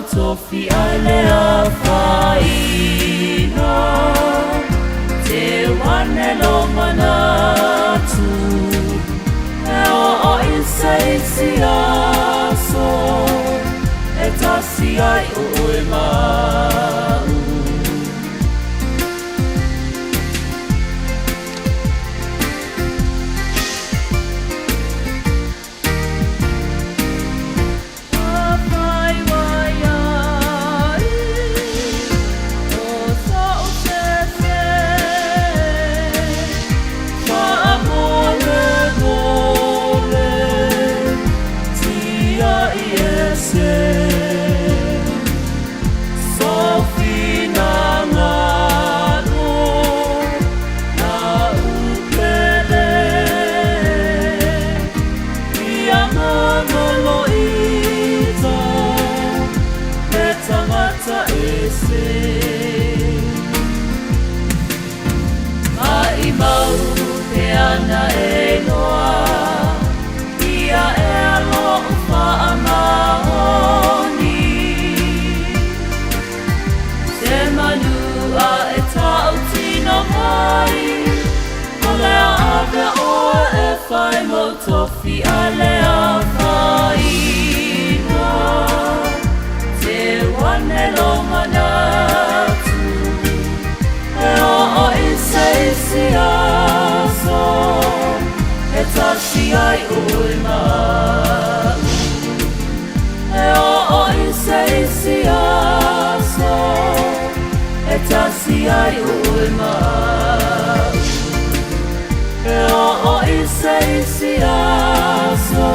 tofi ale a whaina te wane lo manatu e o insa isi aso e tasi ai ue mau Ana e noa ia e alo whaamahoni se manua e tau tino mai o lea ave oa e whai mo tofi a lea whaina te wane lo manatu e o insa isi aso e tasi ai ui mau e o insa isi aso e tasi ai ui mau e o insa isi aso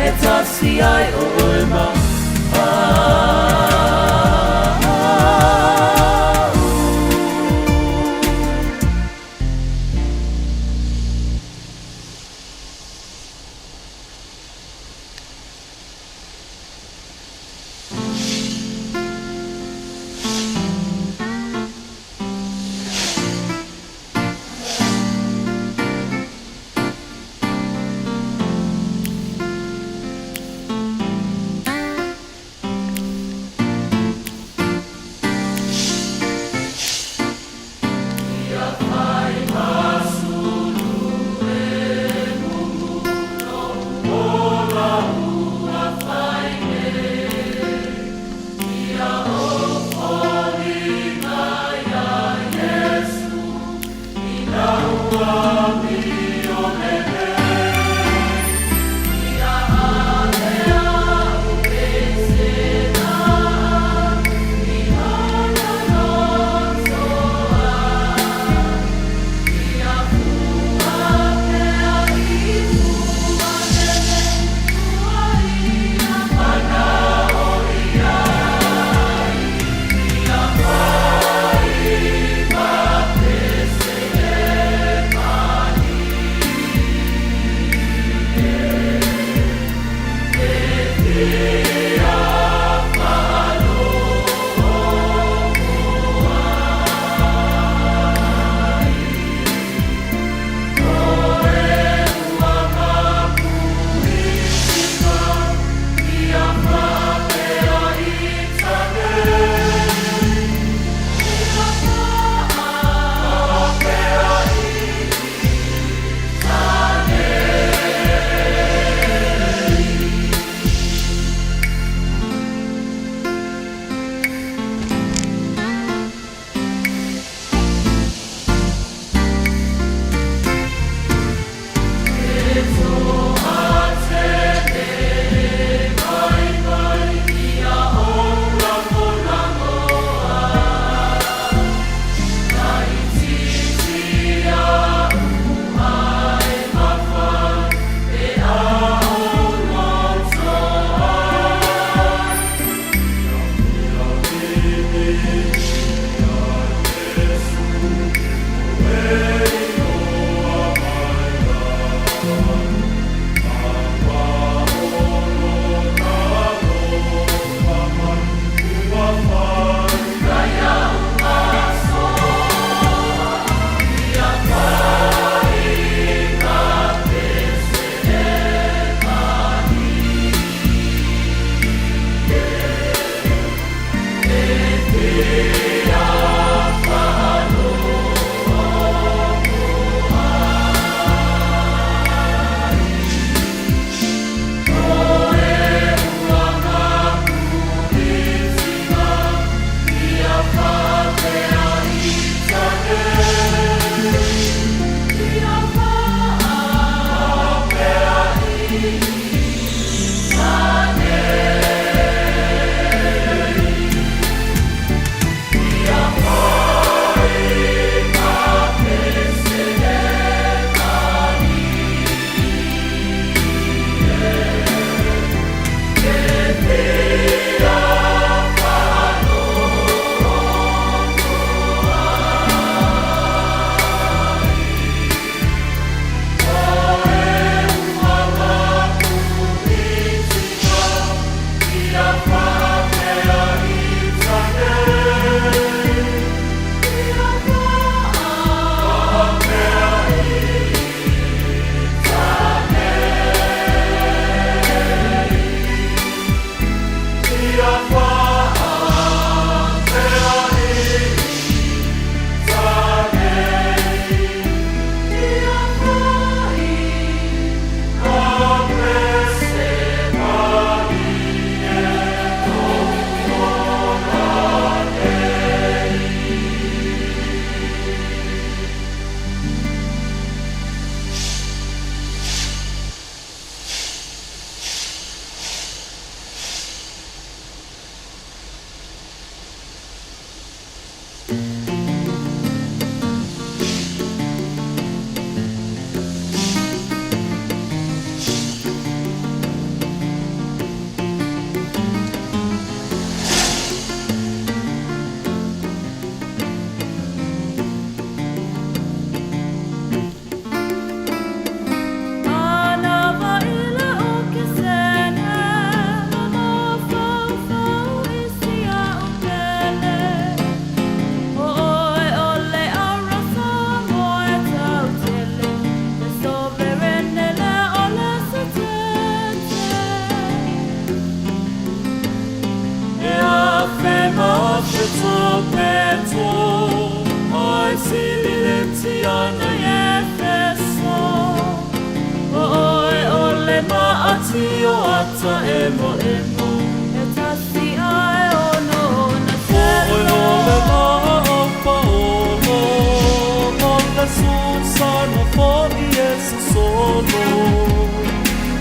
e tasi ai ui mau Tio ata emo emo e tasi ai ono na selo ole la pa ono ole sunsa no foni ese solo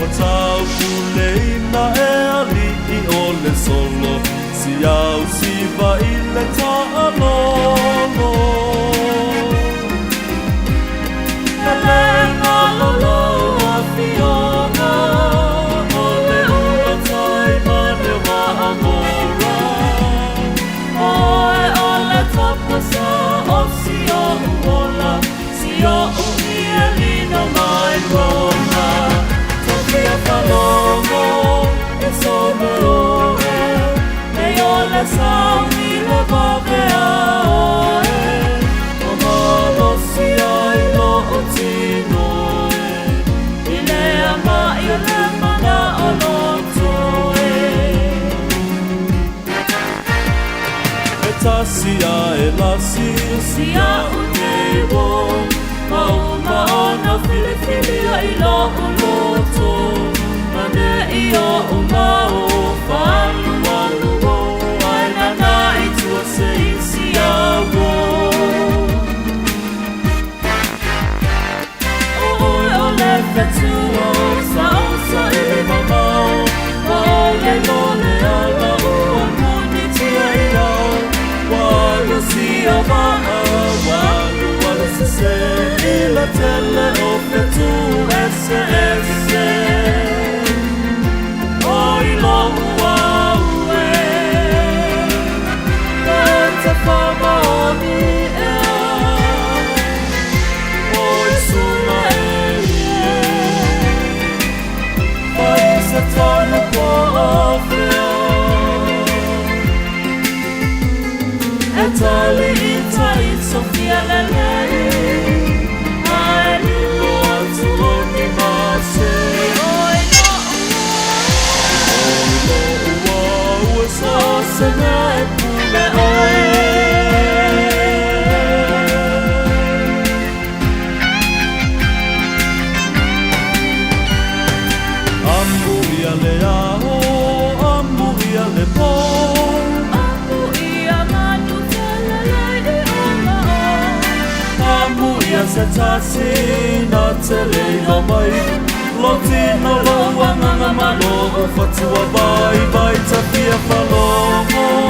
o tau kuleina e ali I ole solo si au si va ile ta alolo Elena lolo a fiona Osio uola, sio umielino mai roma Sofia Palombo, e sono ore E io le sami le vabe aoe Omolo sia ilo otino Ile ama ile mana olotoe Tasia e lasi Sia unewo Mauma ona fili fili a ilo uloto Mane iyo umao Falu waluwo Aina na itua se isia wo Oe ole fetuo Sa osa ili mamao Ole lole ala ua muni tia ilo Walu si amaha, walu wale se se Ila tele ofe tu ese ese Oi lo ua ue Ente fama oni ea Oi suma elie Oi se tonu po ofea Etali itai Sofia lelei Ai lilo atu oni mase Oi no ua ue so se na e pule Oi sa tasina te leila mai Lo tina lo wanga ngā malo o fatua bai bai ta pia whaloho